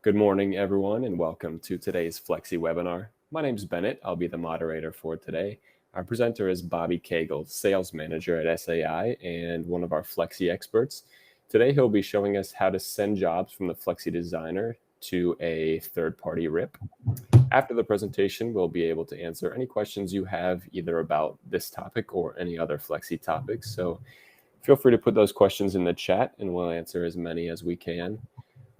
Good morning, everyone, and welcome to today's Flexi webinar. My name is Bennett. I'll be the moderator for today. Our presenter is Bobby Cagle, Sales Manager at SAI and one of our Flexi experts. Today, he'll be showing us how to send jobs from the Flexi Designer to a third-party RIP. After the presentation, we'll be able to answer any questions you have either about this topic or any other Flexi topics. So feel free to put those questions in the chat and we'll answer as many as we can.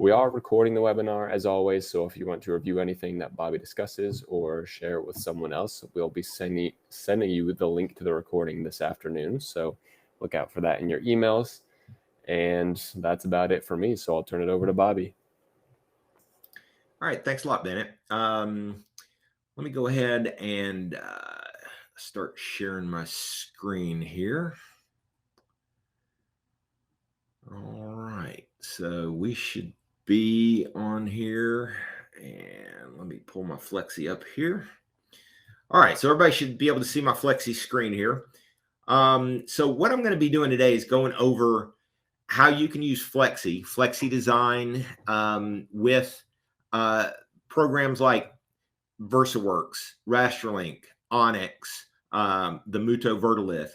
We are recording the webinar as always, so if you want to review anything that Bobby discusses or share it with someone else, we'll be sending you the link to the recording this afternoon. So look out for that in your emails. And that's about it for me. So I'll turn it over to Bobby. All right, thanks a lot, Bennett. Let me go ahead and start sharing my screen here. All right, so we should be on here, and let me pull my Flexi up here. All right, so everybody should be able to see my Flexi screen here. So what I'm going to be doing today is going over how you can use FlexiDesign with programs like Versaworks, Raster Link, Onyx, the Muto Vertilith.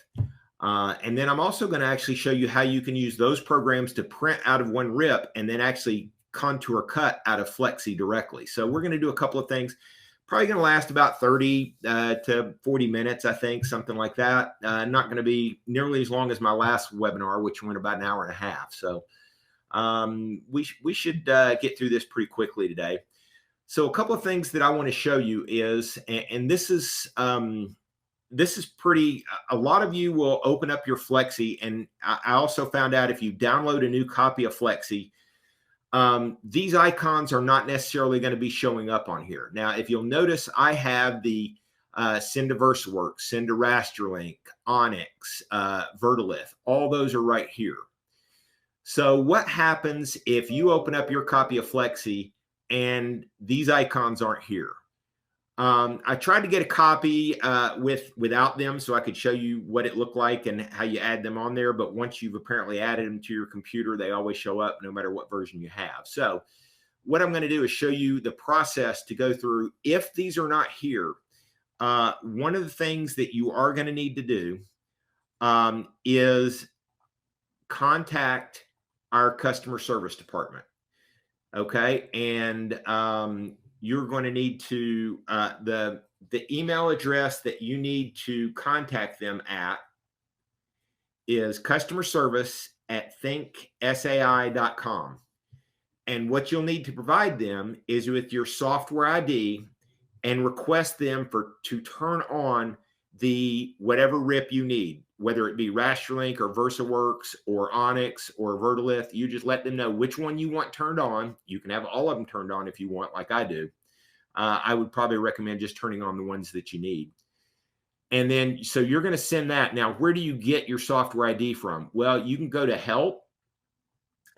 And then I'm also going to actually show you how you can use those programs to print out of one RIP and then actually contour cut out of Flexi directly. So we're going to do a couple of things. Probably going to last about 30 to 40 minutes, I think, something like that. Not going to be nearly as long as my last webinar, which went about an hour and a half. So we should get through this pretty quickly today. So a couple of things that I want to show you is, and this is pretty, a lot of you will open up your Flexi, and I also found out if you download a new copy of Flexi, these icons are not necessarily going to be showing up on here. Now, if you'll notice, I have the send to Versaworks, send to Raster Link, Onyx, Vertilith, all those are right here. So what happens if you open up your copy of Flexi and these icons aren't here? I tried to get a copy without them so I could show you what it looked like and how you add them on there. But once you've apparently added them to your computer, they always show up no matter what version you have. So what I'm going to do is show you the process to go through. If these are not here, one of the things that you are going to need to do is contact our customer service department. Okay. And you're going to need to, the email address that you need to contact them at is customerservice@thinksai.com. And what you'll need to provide them is with your software ID and request them to turn on the whatever RIP you need, whether it be Raster Link or Versaworks or Onyx or Vertilith. You just let them know which one you want turned on. You can have all of them turned on if you want, like I do. I would probably recommend just turning on the ones that you need. And then, so you're going to send that. Now, where do you get your software ID from? Well, you can go to help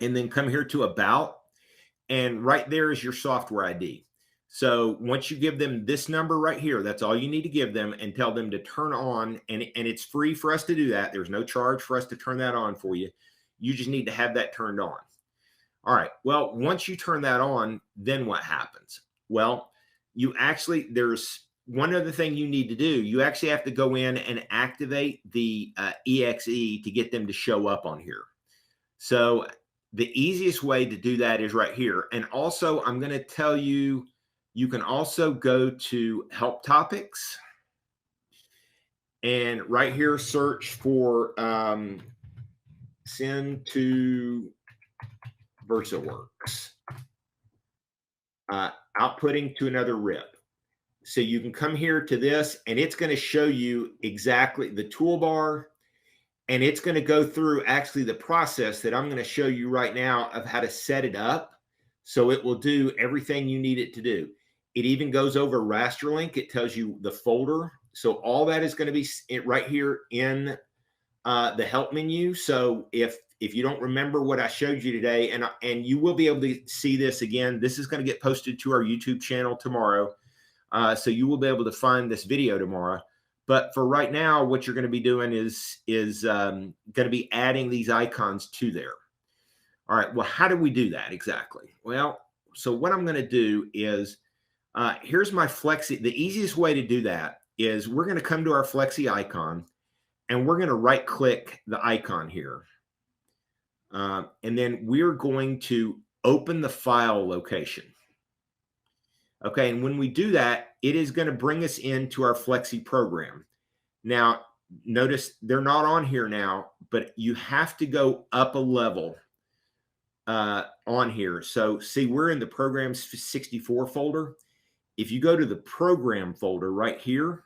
and then come here to about, and right there is your software ID. So once you give them this number right here, that's all you need to give them and tell them to turn on, and it's free for us to do that. There's no charge for us to turn that on for you. You just need to have that turned on. All right. Well, once you turn that on, then what happens? Well, you actually, there's one other thing you need to do. You actually have to go in and activate the EXE to get them to show up on here. So the easiest way to do that is right here. And also, I'm going to tell you, you can also go to Help Topics. And right here, search for send to Versaworks. Outputting to another RIP. So you can come here to this, and it's going to show you exactly the toolbar, and it's going to go through actually the process that I'm going to show you right now of how to set it up so it will do everything you need it to do. It even goes over Raster Link. It tells you the folder. So all that is going to be right here in the help menu. So if you don't remember what I showed you today, and you will be able to see this again, this is going to get posted to our YouTube channel tomorrow. So you will be able to find this video tomorrow. But for right now, what you're going to be doing is going to be adding these icons to there. All right. Well, how do we do that exactly? Well, So what I'm going to do is, here's my Flexi. The easiest way to do that is we're going to come to our Flexi icon, and we're going to right click the icon here. And then we're going to open the file location. Okay, and when we do that, it is going to bring us into our Flexi program. Now, notice they're not on here now, but you have to go up a level on here. So see, we're in the Programs 64 folder. If you go to the Program folder right here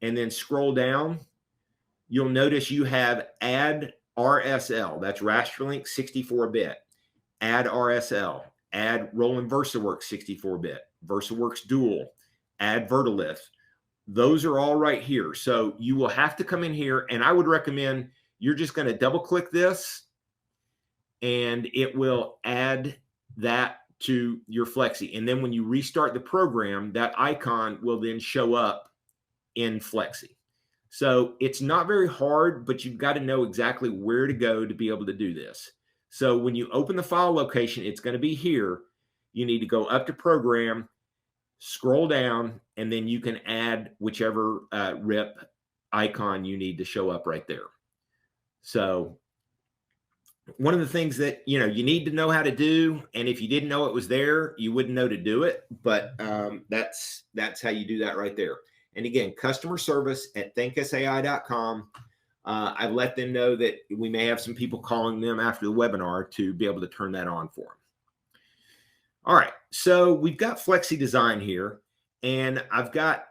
and then scroll down, you'll notice you have Add RSL. That's Raster Link 64-bit. Add RSL. Add Roland Versaworks 64-bit. Versaworks Dual. Add Vertilith. Those are all right here. So you will have to come in here, and I would recommend you're just going to double click this, and it will add that to your Flexi. And then when you restart the program, that icon will then show up in Flexi. So it's not very hard, but you've got to know exactly where to go to be able to do this. So when you open the file location, it's going to be here. You need to go up to Program, scroll down, and then you can add whichever RIP icon you need to show up right there. So one of the things that you need to know how to do, and if you didn't know it was there, you wouldn't know to do it. But that's how you do that right there. And again, customer service at thinksai.com. I've let them know that we may have some people calling them after the webinar to be able to turn that on for them. All right, so we've got FlexiDesign here, and I've got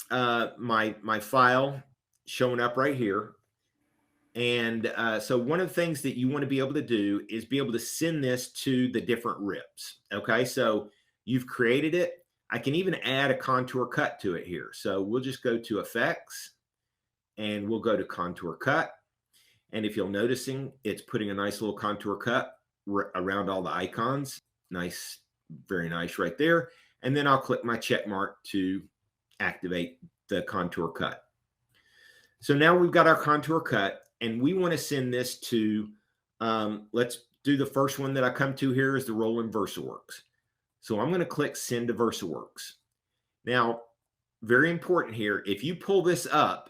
my file showing up right here. And so one of the things that you want to be able to do is be able to send this to the different RIPs. Okay, so you've created it. I can even add a contour cut to it here. So we'll just go to Effects, and we'll go to Contour Cut. And if you're noticing, it's putting a nice little contour cut around all the icons. Nice, very nice right there. And then I'll click my check mark to activate the contour cut. So now we've got our contour cut, and we want to send this to, let's do the first one that I come to here is the Roland Versaworks. So I'm going to click Send to Versaworks. Now, very important here, if you pull this up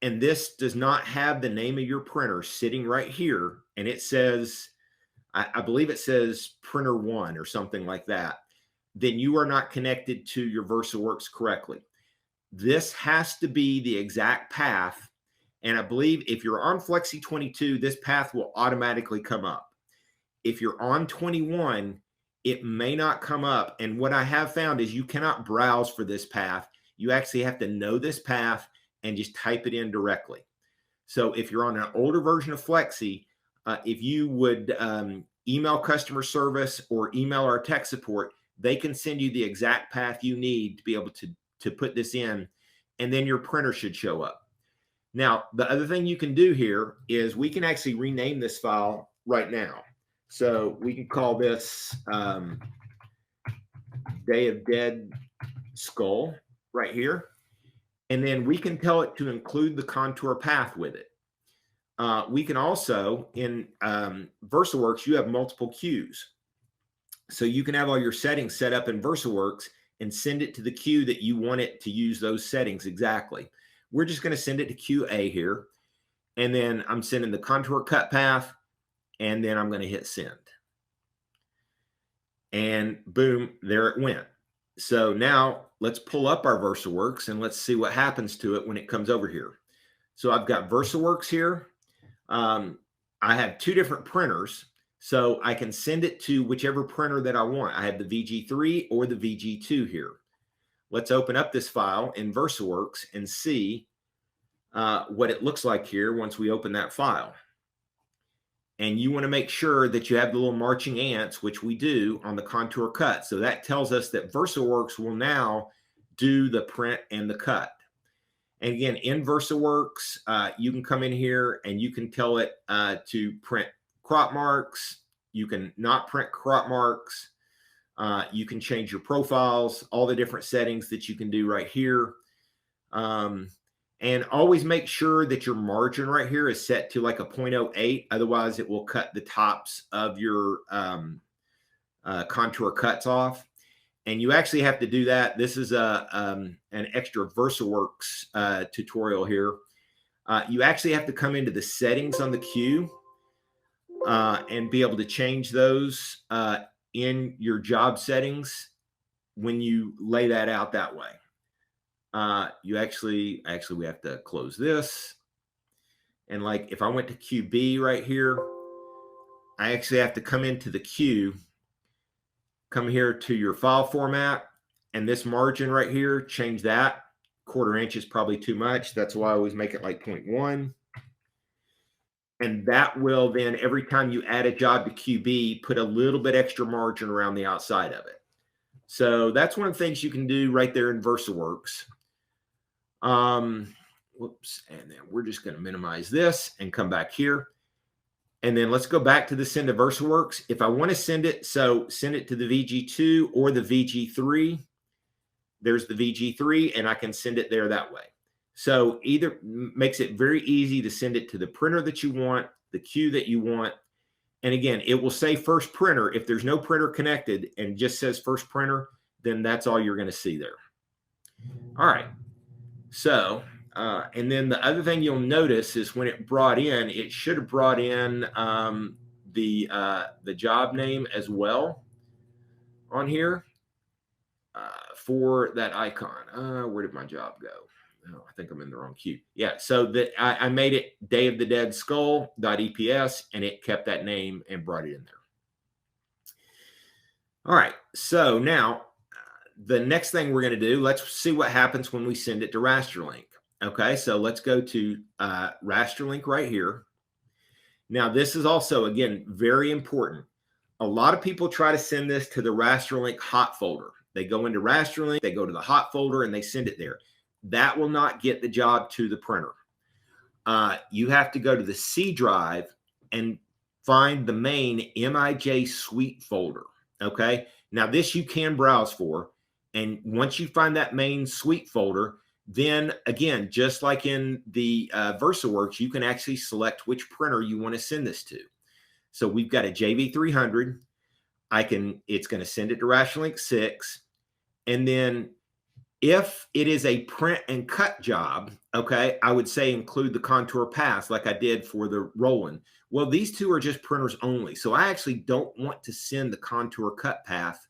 and this does not have the name of your printer sitting right here, and it says, I believe it says printer 1 or something like that, then you are not connected to your Versaworks correctly. This has to be the exact path. And I believe if you're on Flexi 22, this path will automatically come up. If you're on 21, it may not come up. And what I have found is you cannot browse for this path. You actually have to know this path and just type it in directly. So if you're on an older version of Flexi, if you would email customer service or email our tech support, they can send you the exact path you need to be able to put this in, and then your printer should show up. Now, the other thing you can do here is we can actually rename this file right now. So we can call this Day of Dead Skull right here. And then we can tell it to include the contour path with it. We can also, in Versaworks, you have multiple queues. So you can have all your settings set up in Versaworks and send it to the queue that you want it to use those settings exactly. We're just going to send it to queue A here. And then I'm sending the contour cut path, and then I'm going to hit send. And boom, there it went. So now let's pull up our Versaworks and let's see what happens to it when it comes over here. So I've got Versaworks here. I have two different printers, so I can send it to whichever printer that I want. I have the VG3 or the VG2 here. Let's open up this file in Versaworks and see what it looks like here once we open that file. And you want to make sure that you have the little marching ants, which we do on the contour cut. So that tells us that Versaworks will now do the print and the cut. And again, in Versaworks, you can come in here and you can tell it to print crop marks. You can not print crop marks. You can change your profiles, all the different settings that you can do right here. And always make sure that your margin right here is set to like a 0.08. Otherwise, it will cut the tops of your contour cuts off. And you actually have to do that. This is an extra Versaworks tutorial here. You actually have to come into the settings on the queue and be able to change those in your job settings when you lay that out that way. We have to close this. And like if I went to QB right here, I actually have to come into the queue, come here to your file format, and this margin right here, change that. 1/4 inch is probably too much. That's why I always make it like 0.1. And that will then, every time you add a job to QB, put a little bit extra margin around the outside of it. So that's one of the things you can do right there in Versaworks. Whoops. And then we're just going to minimize this and come back here. And then let's go back to the send to Versaworks. If I want to send it, so send it to the VG2 or the VG3. There's the VG3, and I can send it there that way. So either makes it very easy to send it to the printer that you want, the queue that you want. And again, it will say first printer. If there's no printer connected and just says first printer, then that's all you're going to see there. All right. So, and then the other thing you'll notice is when it brought in, it should have brought in the job name as well on here for that icon. Where did my job go? Oh, I think I'm in the wrong queue. Yeah, so that I made it Day of the Dead Skull.eps, and it kept that name and brought it in there. All right, so now the next thing we're going to do, let's see what happens when we send it to Raster Link. Okay, so let's go to Raster Link right here. Now, this is also, again, very important. A lot of people try to send this to the Raster Link hot folder. They go into Raster Link, they go to the hot folder, and they send it there. That will not get the job to the printer. You have to go to the C drive and find the main MIJ suite folder. Okay, now this you can browse for. And once you find that main suite folder, then again, just like in the Versaworks, you can actually select which printer you want to send this to. So we've got a JV300. It's going to send it to Raster Link 6. And then if it is a print and cut job, okay, I would say include the contour paths like I did for the Roland. Well, these two are just printers only. So I actually don't want to send the contour cut path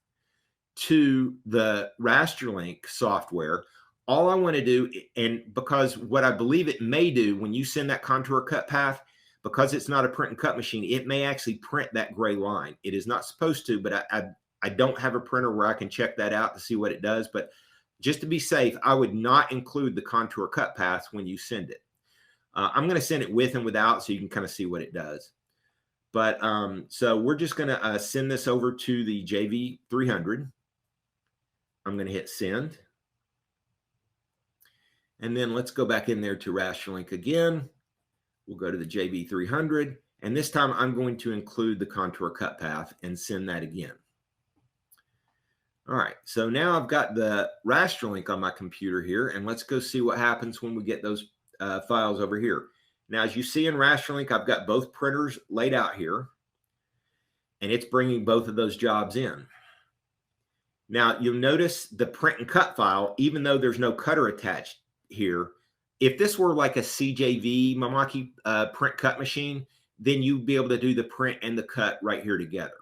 to the Raster Link software. All I want to do, and because what I believe it may do when you send that contour cut path, because it's not a print and cut machine, it may actually print that gray line. It is not supposed to, but I don't have a printer where I can check that out to see what it does. But just to be safe, I would not include the contour cut paths when you send it. I'm going to send it with and without so you can kind of see what it does. But so we're just going to send this over to the JV300. I'm going to hit send. And then let's go back in there to Raster Link again. We'll go to the JV300. And this time I'm going to include the contour cut path and send that again. All right, so now I've got the Raster Link on my computer here, and let's go see what happens when we get those files over here. Now, as you see in Raster Link, I've got both printers laid out here, and it's bringing both of those jobs in. Now, you'll notice the print and cut file, even though there's no cutter attached here, if this were like a CJV Mamaki print cut machine, then you'd be able to do the print and the cut right here together.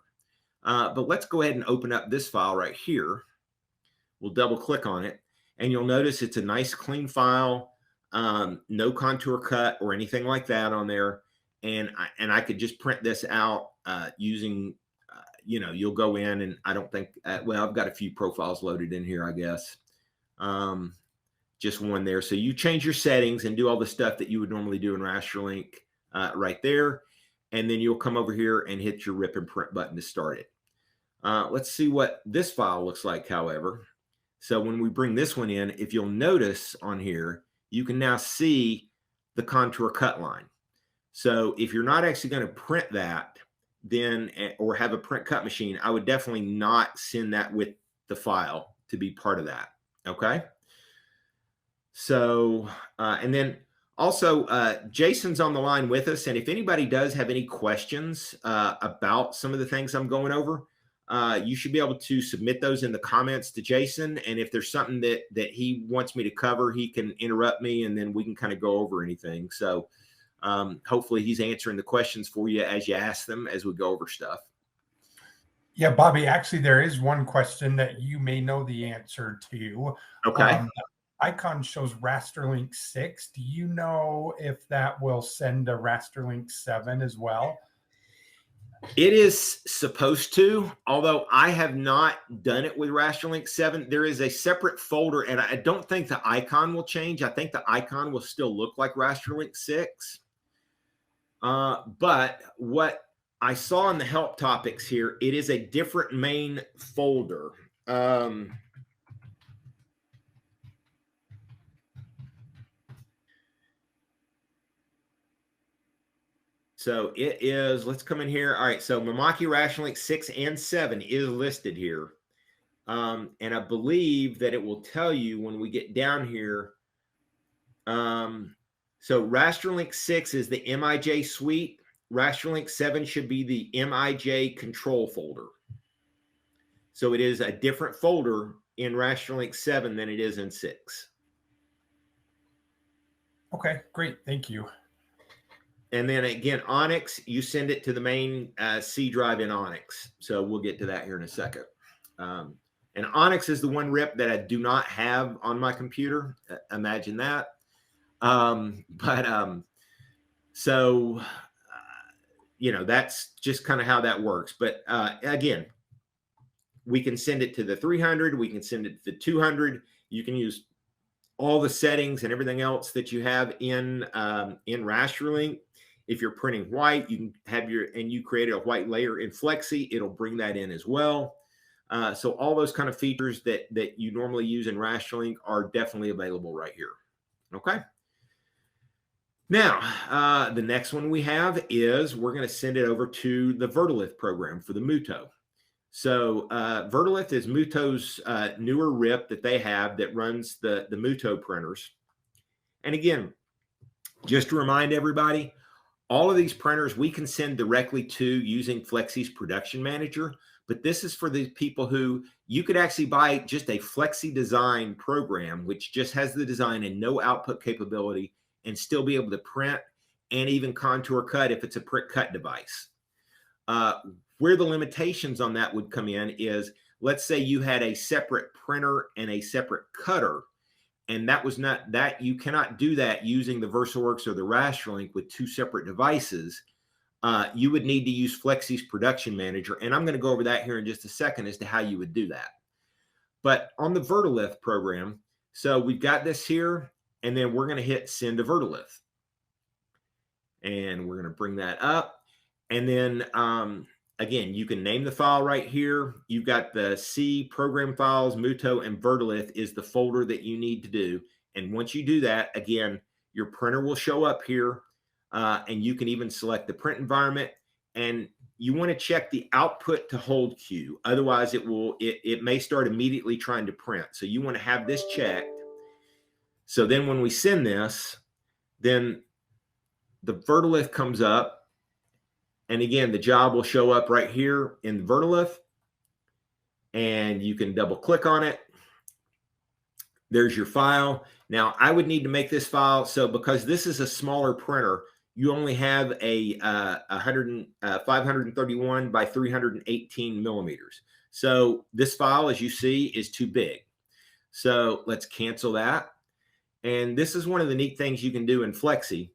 But let's go ahead and open up this file right here. We'll double click on it, and you'll notice it's a nice clean file, no contour cut or anything like that on there. And I could just print this out using, you'll go in, and I don't think, well, I've got a few profiles loaded in here, I guess. Just one there. So you change your settings and do all the stuff that you would normally do in Raster Link right there. And then you'll come over here and hit your rip and print button to start it. Let's see what this file looks like, however. So when we bring this one in, if you'll notice on here, you can now see the contour cut line. So if you're not actually going to print that, then, or have a print cut machine, I would definitely not send that with the file to be part of that. Okay. So, and then also, Jason's on the line with us, and if anybody does have any questions about some of the things I'm going over, you should be able to submit those in the comments to Jason. And if there's something that he wants me to cover, he can interrupt me and then we can kind of go over anything. So hopefully he's answering the questions for you as you ask them as we go over stuff. Yeah, Bobby, actually, there is one question that you may know the answer to. Okay. The icon shows Raster Link 6. Do you know if that will send a Raster Link 7 as well? It is supposed to, although I have not done it with Raster Link 7. There is a separate folder, and I don't think the icon will change. I think the icon will still look like Raster Link 6. But what I saw in the help topics here, it is a different main folder. So it is, let's come in here. All right, so Mamaki Raster Link 6 and 7 is listed here. And I believe that it will tell you when we get down here. So Raster Link 6 is the MIJ suite. Raster Link 7 should be the MIJ control folder. So it is a different folder in Raster Link 7 than it is in 6. Okay, great. Thank you. And then again, Onyx, you send it to the main C drive in Onyx. So we'll get to that here in a second. And Onyx is the one rip that I do not have on my computer. Imagine that. You know, that's just kind of how that works. But again, we can send it to the 300. We can send it to the 200. You can use all the settings and everything else that you have in Raster Link. If you're printing white, you can have and you created a white layer in Flexi, it'll bring that in as well. So all those kind of features that you normally use in Raster Link are definitely available right here. Okay. Now, the next one we have is we're going to send it over to the Versaworks program for the Muto. So Versaworks is Muto's newer rip that they have that runs the Muto printers. And again, just to remind everybody, all of these printers we can send directly to using Flexi's production manager, but this is for the people who you could actually buy just a FlexiDesign program, which just has the design and no output capability and still be able to print and even contour cut if it's a print cut device. Where the limitations on that would come in is, let's say you had a separate printer and a separate cutter, and that was not that you cannot do that using the Versaworks or the Raster Link with two separate devices. You would need to use Flexi's production manager, and I'm going to go over that here in just a second as to how you would do that. But on the Versaworks program, so we've got this here, and then we're going to hit send to Versaworks, and we're going to bring that up, and then again, you can name the file right here. You've got the C program files, Muto, and Versaworks is the folder that you need to do. And once you do that, again, your printer will show up here, and you can even select the print environment. And you want to check the output to hold queue. Otherwise, it may start immediately trying to print. So you want to have this checked. So then when we send this, then the Versaworks comes up. And again, the job will show up right here in the Versaworks, and you can double click on it. There's your file. Now, I would need to make this file. So because this is a smaller printer, you only have a 531 by 318 millimeters. So this file, as you see, is too big. So let's cancel that. And this is one of the neat things you can do in Flexi.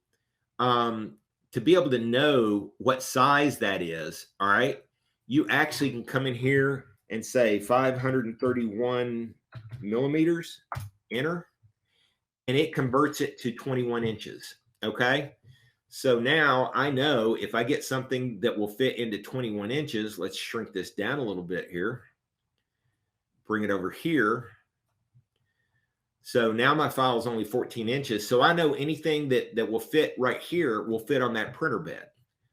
To be able to know what size that is, all right, you actually can come in here and say 531 millimeters, enter, and it converts it to 21 inches, okay? So now I know if I get something that will fit into 21 inches, let's shrink this down a little bit here, bring it over here. So now my file is only 14 inches. So I know anything that will fit right here will fit on that printer bed.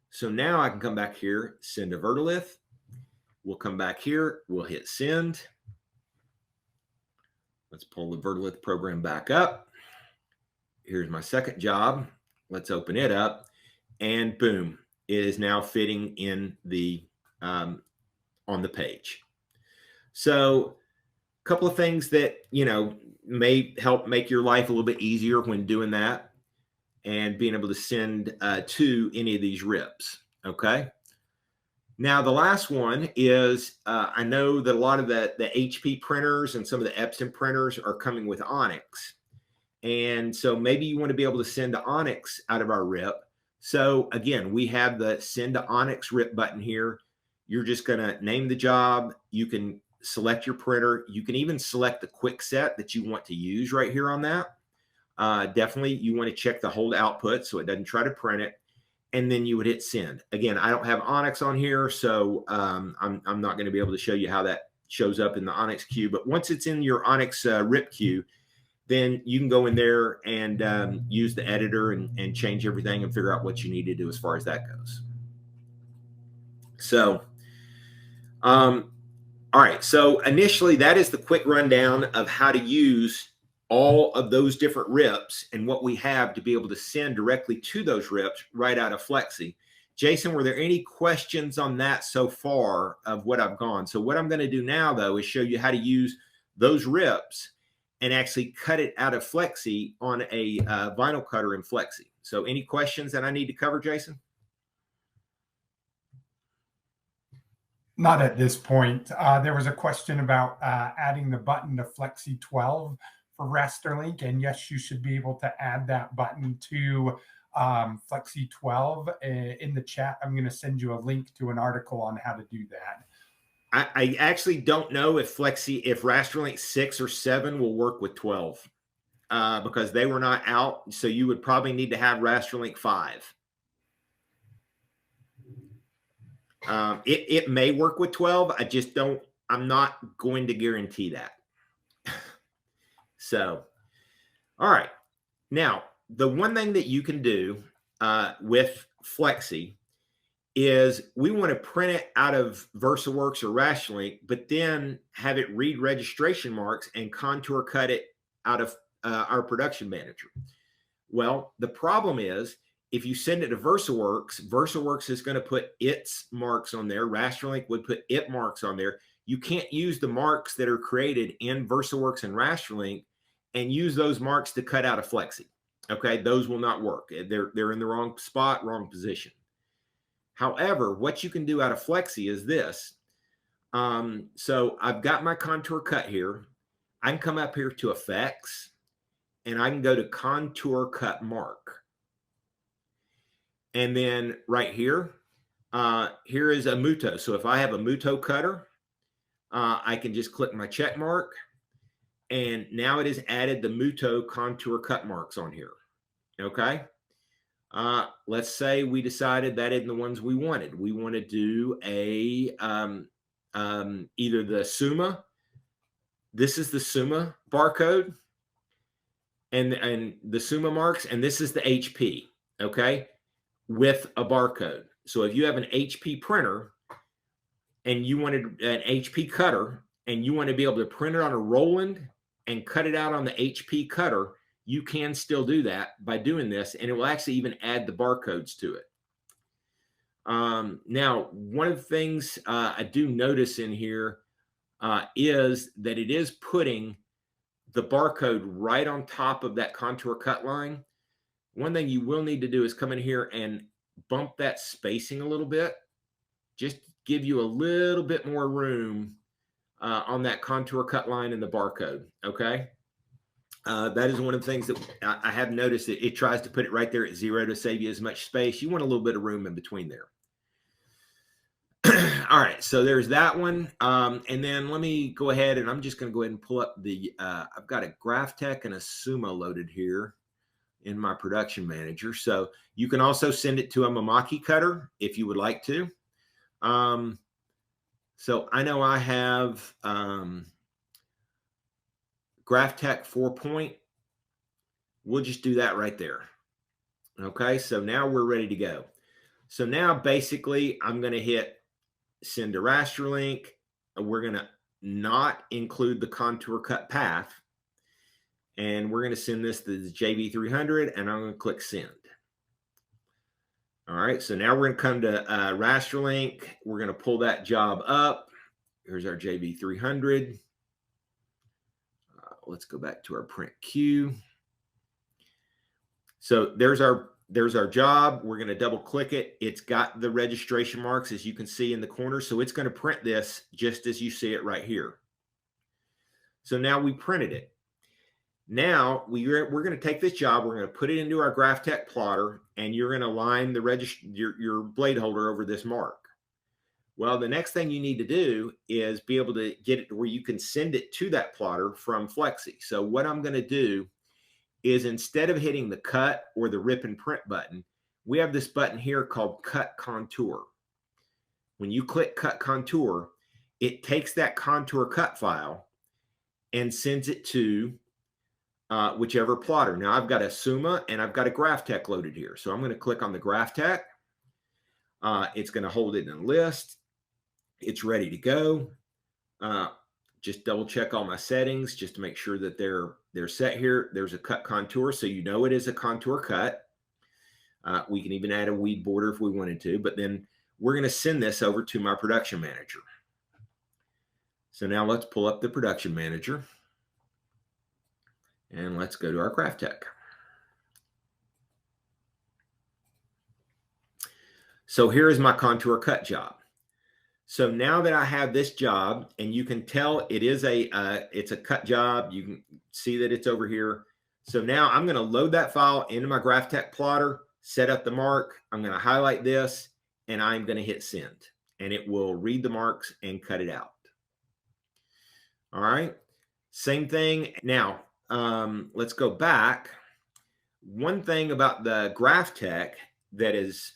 So now I can come back here, send to Versaworks. We'll come back here. We'll hit send. Let's pull the Versaworks program back up. Here's my second job. Let's open it up. And boom, it is now fitting in the on on the page. So a couple of things that, may help make your life a little bit easier when doing that and being able to send to any of these rips. Okay. Now, the last one is, I know that a lot of the HP printers and some of the Epson printers are coming with Onyx. And so maybe you want to be able to send to Onyx out of our rip. So again, we have the send to Onyx rip button here. You're just going to name the job. You can select your printer. You can even select the quick set that you want to use right here on that. Definitely, you want to check the hold output so it doesn't try to print it. And then you would hit send. Again, I don't have Onyx on here, so I'm not going to be able to show you how that shows up in the Onyx queue. But once it's in your Onyx rip queue, then you can go in there and use the editor and change everything and figure out what you need to do as far as that goes. So, all right. So initially, that is the quick rundown of how to use all of those different rips and what we have to be able to send directly to those rips right out of Flexi. Jason, were there any questions on that so far of what I've gone? So what I'm going to do now, though, is show you how to use those rips and actually cut it out of Flexi on a vinyl cutter in Flexi. So any questions that I need to cover, Jason? Not at this point. There was a question about adding the button to Flexi 12 for Raster Link, and yes, you should be able to add that button to Flexi 12. In the chat, I'm going to send you a link to an article on how to do that. I actually don't know if Raster Link 6 or 7 will work with 12 because they were not out. So you would probably need to have Raster Link 5. It may work with 12. I'm not going to guarantee that. So, all right. Now, the one thing that you can do with Flexi is we want to print it out of Versaworks or Raster Link, but then have it read registration marks and contour cut it out of our production manager. Well, the problem is if you send it to Versaworks, Versaworks is going to put its marks on there. Raster Link would put it marks on there. You can't use the marks that are created in Versaworks and Raster Link and use those marks to cut out a Flexi. Okay, those will not work. They're in the wrong spot, wrong position. However, what you can do out of Flexi is this. So I've got my contour cut here. I can come up here to Effects, and I can go to Contour Cut Mark. And then right here, here is a Muto. So if I have a Muto cutter, I can just click my check mark, and now it has added the Muto contour cut marks on here. Okay. Let's say we decided that isn't the ones we wanted. We want to do a either the Summa. This is the Summa barcode and the Summa marks, and this is the HP. Okay, with a barcode. So if you have an HP printer and you wanted an HP cutter and you want to be able to print it on a Roland and cut it out on the HP cutter, you can still do that by doing this, and it will actually even add the barcodes to it. Now, one of the things I do notice in here is that it is putting the barcode right on top of that contour cut line. One thing you will need to do is come in here and bump that spacing a little bit, just give you a little bit more room on that contour cut line in the barcode, okay? That is one of the things that I have noticed that it tries to put it right there at 0 to save you as much space. You want a little bit of room in between there. All right, so there's that one. And then let me go ahead and I'm just going to go ahead and pull up the, I've got a GraphTech and a Summa loaded here in my production manager. So you can also send it to a Mamaki cutter if you would like to. So I know I have GraphTech 4-point. We'll just do that right there. Okay, so now we're ready to go. So now basically I'm going to hit send to Raster Link. We're going to not include the contour cut path. And we're going to send this to the JV300 and I'm going to click send. All right, so now we're going to come to Raster Link. We're going to pull that job up. here's our JB300. Let's go back to our print queue. So there's our job. We're going to double click it. It's got the registration marks, as you can see in the corner. So it's going to print this just as you see it right here. So now we printed it. Now we're going to take this job. We're going to put it into our GraphTech plotter, and you're going to line the your blade holder over this mark. Well, the next thing you need to do is be able to get it to where you can send it to that plotter from Flexi. So what I'm going to do is, instead of hitting the cut or the rip and print button, we have this button here called Cut Contour. When you click Cut Contour, it takes that contour cut file and sends it to whichever plotter. Now I've got a Summa and I've got a GraphTech loaded here. So I'm going to click on the GraphTech. It's going to hold it in a list. It's ready to go. Just double check all my settings just to make sure that they're set here. There's a cut contour, so you know it is a contour cut. We can even add a weed border if we wanted to, but then we're going to send this over to my production manager. So now let's pull up the production manager and let's go to our GraphTech. So here is my contour cut job. So now that I have this job, and you can tell it is it's a cut job, you can see that it's over here. So now I'm going to load that file into my GraphTech plotter, set up the mark. I'm going to highlight this, and I'm going to hit send, and it will read the marks and cut it out. All right, same thing. Now let's go back. One thing about the GraphTech that is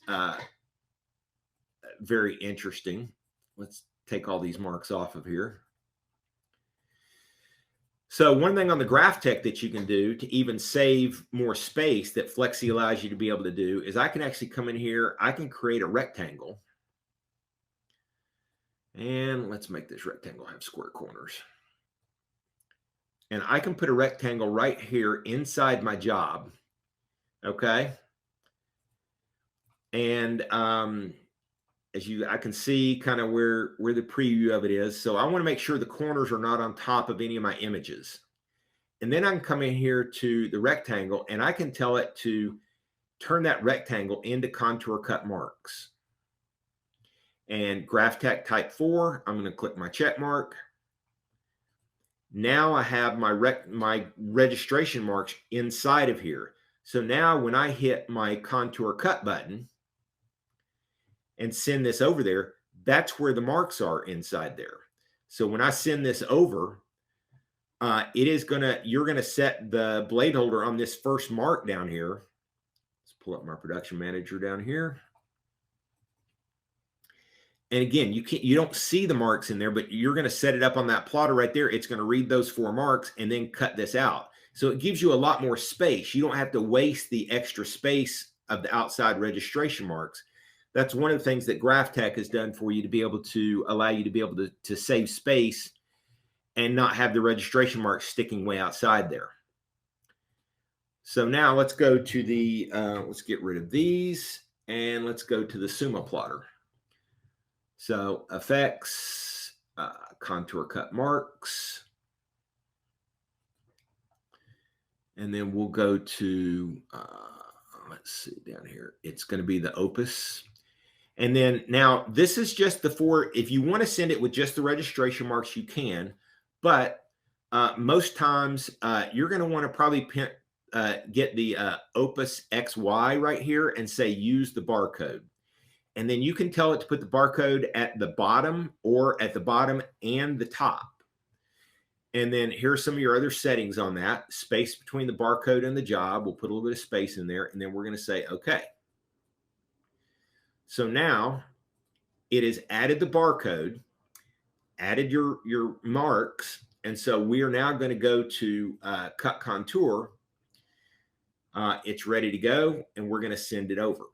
very interesting. Let's take all these marks off of here. So one thing on the GraphTech that you can do to even save more space that Flexi allows you to be able to do is I can actually come in here. I can create a rectangle. And let's make this rectangle have square corners. And I can put a rectangle right here inside my job. Okay. And I can see kind of where the preview of it is. So I want to make sure the corners are not on top of any of my images. And then I can come in here to the rectangle, and I can tell it to turn that rectangle into contour cut marks. And GraphTech type 4, I'm going to click my check mark. Now I have my registration marks inside of here. So now when I hit my contour cut button and send this over there, that's where the marks are inside there. So when I send this over, you're gonna set the blade holder on this first mark down here. Let's pull up my production manager down here. And again, you don't see the marks in there, but you're gonna set it up on that plotter right there. It's gonna read those 4 marks and then cut this out. So it gives you a lot more space. You don't have to waste the extra space of the outside registration marks. That's one of the things that GraphTech has done for you to be able to allow you to be able to save space and not have the registration marks sticking way outside there. So now let's go to the, let's get rid of these, and let's go to the Summa plotter. So effects, contour cut marks. And then we'll go to, let's see down here. It's going to be the opus. And then now this is just the 4. If you want to send it with just the registration marks, you can. But most times you're going to want to probably get the opus XY right here and say use the barcode. And then you can tell it to put the barcode at the bottom or at the bottom and the top. And then here's some of your other settings on that. Space between the barcode and the job. We'll put a little bit of space in there. And then we're going to say, okay. So now it has added the barcode, added your marks. And so we are now going to go to cut contour. It's ready to go, and we're going to send it over.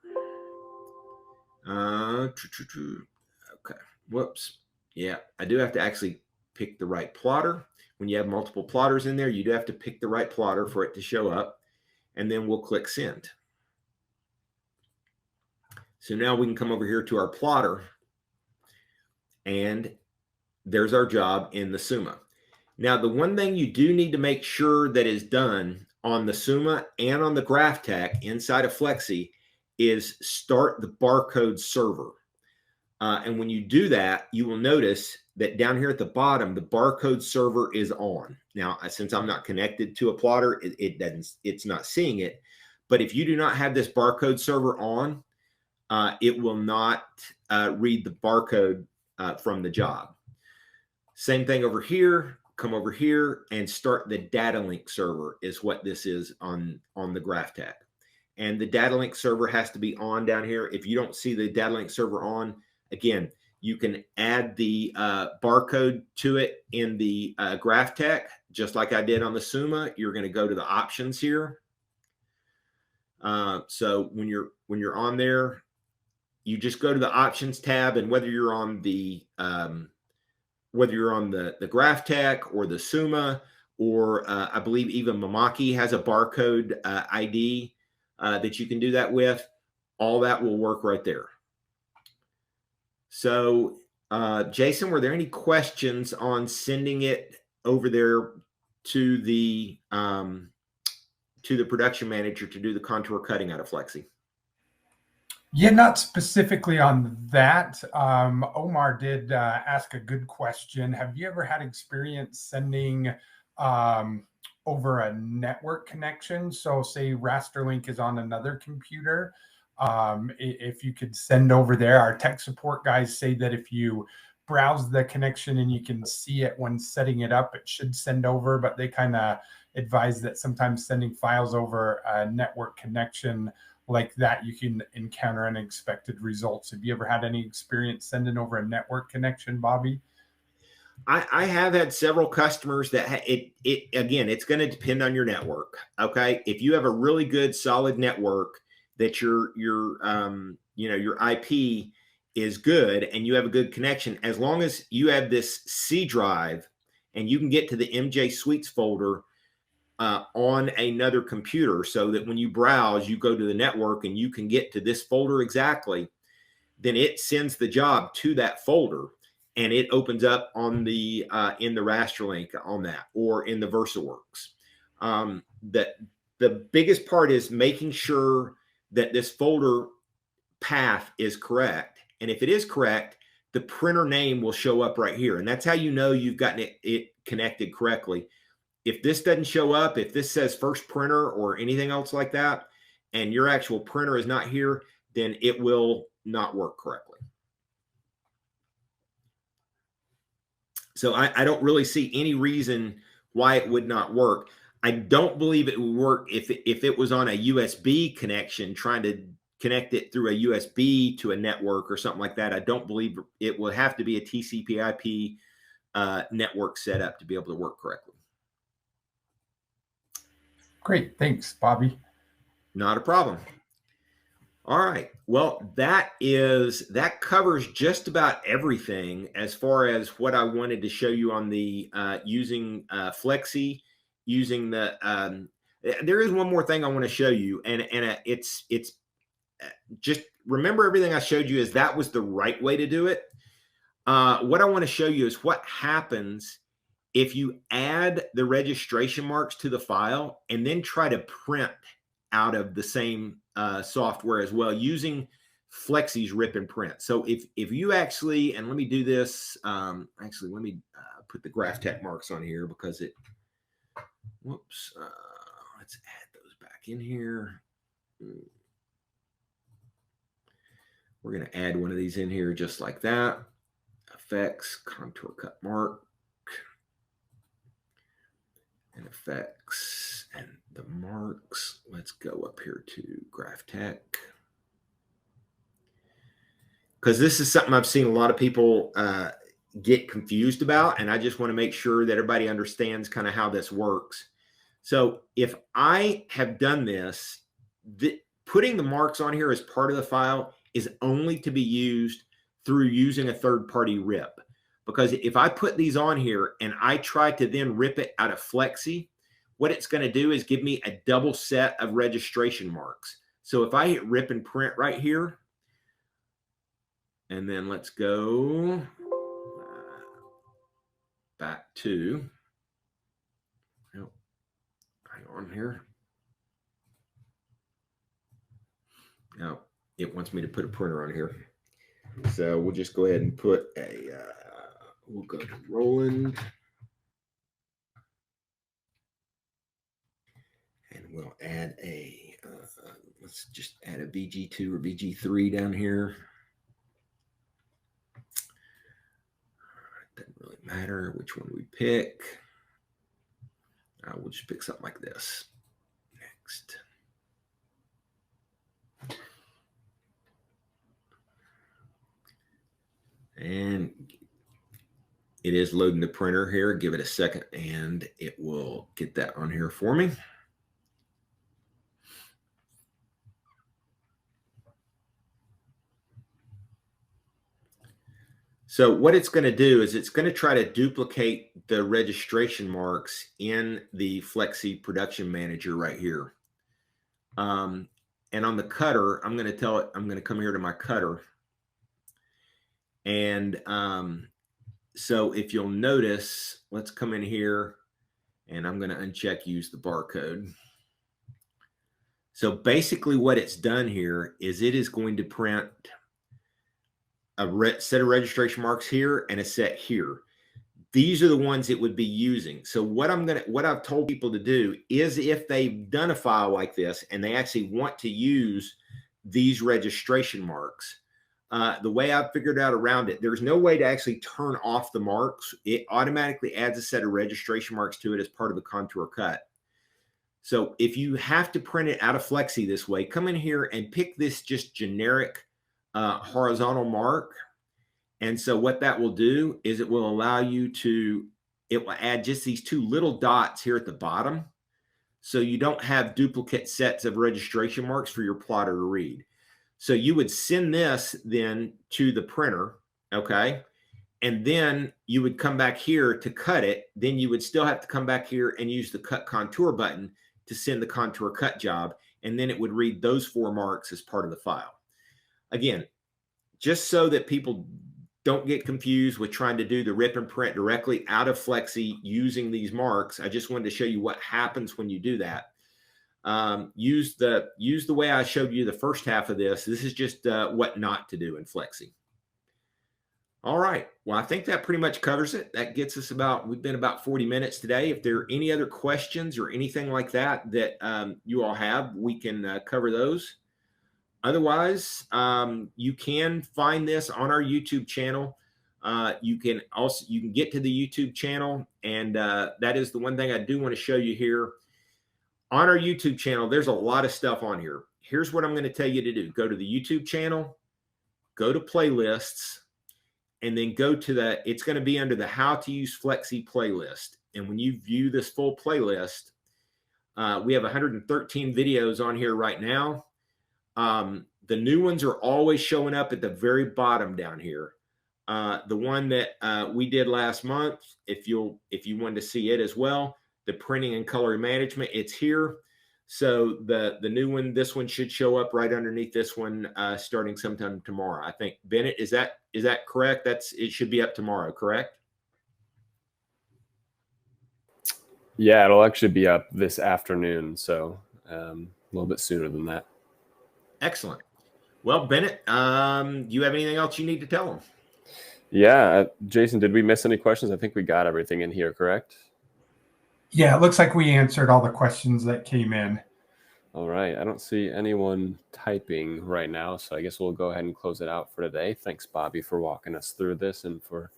Okay. Whoops. Yeah, I do have to actually pick the right plotter. When you have multiple plotters in there, you do have to pick the right plotter for it to show up. And then we'll click send. So now we can come over here to our plotter, and there's our job in the Summa. Now, the one thing you do need to make sure that is done on the Summa and on the GraphTech inside of Flexi is start the barcode server. And when you do that, you will notice that down here at the bottom, the barcode server is on. Now, since I'm not connected to a plotter, it's not seeing it. But if you do not have this barcode server on, it will not read the barcode from the job. Same thing over here. Come over here and start the data link server is what this is on the GraphTech. And the data link server has to be on down here. If you don't see the data link server on, again, you can add the barcode to it in the GraphTech, just like I did on the Summa. You're going to go to the options here. So when you're on there, you just go to the options tab, and whether you're on the GraphTech or the Summa, or I believe even Mamaki has a barcode ID that you can do that with, all that will work right there. So, Jason, were there any questions on sending it over there to the production manager to do the contour cutting out of Flexi? Yeah, not specifically on that. Omar did ask a good question. Have you ever had experience sending over a network connection? So say Raster Link is on another computer. If you could send over there, our tech support guys say that if you browse the connection and you can see it when setting it up, it should send over, but they kind of advise that sometimes sending files over a network connection like that, you can encounter unexpected results. Have you ever had any experience sending over a network connection, Bobby? I have had several customers that again, it's going to depend on your network. Okay. If you have a really good solid network that your IP is good and you have a good connection, as long as you have this C drive and you can get to the MJ Suites folder on another computer, so that when you browse, you go to the network and you can get to this folder exactly, then it sends the job to that folder and it opens up on the in the Raster Link on that, or in the Versaworks. That the biggest part is making sure that this folder path is correct. And if it is correct, the printer name will show up right here. And that's how you know you've gotten it connected correctly. If this doesn't show up, if this says first printer or anything else like that, and your actual printer is not here, then it will not work correctly. So I don't really see any reason why it would not work. I don't believe it would work if it was on a USB connection, trying to connect it through a USB to a network or something like that. I don't believe it will have to be a TCP/IP network setup to be able to work correctly. Great. Thanks, Bobby. Not a problem. All right. Well, that covers just about everything as far as what I wanted to show you on the using Flexi, using the there is one more thing I want to show you, and it's just remember everything I showed you is that was the right way to do it. What I want to show you is what happens if you add the registration marks to the file and then try to print out of the same software as well, using Flexi's rip and print. So if you actually, and let me do this, actually, let me put the GraphTech marks on here because it, whoops, let's add those back in here. We're going to add one of these in here just like that. Effects, contour cut mark, and effects, and the marks. Let's go up here to GraphTech, because this is something I've seen a lot of people get confused about, and I just want to make sure that everybody understands kind of how this works. So if I have done this, putting the marks on here as part of the file is only to be used through using a third-party rip. Because if I put these on here and I try to then rip it out of Flexi, what it's going to do is give me a double set of registration marks. So if I hit rip and print right here, and then let's go, back to, oh, hang on here. Now it wants me to put a printer on here. So we'll just go ahead and put a, we'll go to Roland. And we'll add a, let's just add a VG2 or VG3 down here. Doesn't really matter which one we pick. We'll just pick something like this. Next. And it is loading the printer here. Give it a second and it will get that on here for me. So what it's going to do is it's going to try to duplicate the registration marks in the Flexi production manager right here. And on the cutter, I'm going to tell it, I'm going to come here to my cutter. And so if you'll notice, let's come in here and I'm going to uncheck use the barcode. So basically what it's done here is it is going to print a set of registration marks here and a set here. These are the ones it would be using. So what I've told people to do is if they've done a file like this and they actually want to use these registration marks, the way I've figured out around it, there's no way to actually turn off the marks. It automatically adds a set of registration marks to it as part of the contour cut. So if you have to print it out of Flexi this way, come in here and pick this just generic horizontal mark. And so what that will do is it will allow you to, it will add just these two little dots here at the bottom. So you don't have duplicate sets of registration marks for your plotter to read. So you would send this then to the printer, okay? And then you would come back here to cut it. Then you would still have to come back here and use the cut contour button to send the contour cut job. And then it would read those 4 marks as part of the file. Again, just so that people don't get confused with trying to do the rip and print directly out of Flexi using these marks, I just wanted to show you what happens when you do that. Use the way I showed you the first half of this. This is just what not to do in Flexi. All right. Well, I think that pretty much covers it. That gets us we've been about 40 minutes today. If there are any other questions or anything like that that you all have, we can cover those. Otherwise, you can find this on our YouTube channel. You can get to the YouTube channel, and that is the one thing I do want to show you here. On our YouTube channel, there's a lot of stuff on here. Here's what I'm going to tell you to do. Go to the YouTube channel, go to playlists, and then go to it's going to be under the How to Use Flexi playlist. And when you view this full playlist, we have 113 videos on here right now. The new ones are always showing up at the very bottom down here. The one that we did last month, if you wanted to see it as well, the printing and color management, it's here. So the new one, this one should show up right underneath this one, starting sometime tomorrow. I think, Bennett, is that correct? It should be up tomorrow, correct? Yeah, it'll actually be up this afternoon, so a little bit sooner than that. Excellent. Well, Bennett, you have anything else you need to tell them? Yeah, Jason, did we miss any questions? I think we got everything in here, correct? Yeah, it looks like we answered all the questions that came in. All right. I don't see anyone typing right now, so I guess we'll go ahead and close it out for today. Thanks, Bobby, for walking us through this and for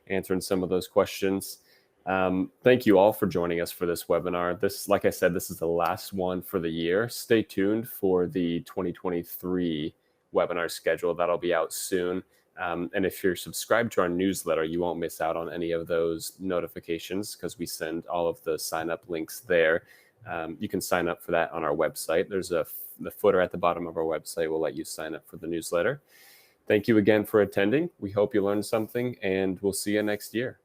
answering some of those questions. Thank you all for joining us for this webinar. Like I said, this is the last one for the year. Stay tuned for the 2023 webinar schedule. That'll be out soon. And if you're subscribed to our newsletter, you won't miss out on any of those notifications because we send all of the sign-up links there. You can sign up for that on our website. There's the footer at the bottom of our website will let you sign up for the newsletter. Thank you again for attending. We hope you learned something, and we'll see you next year.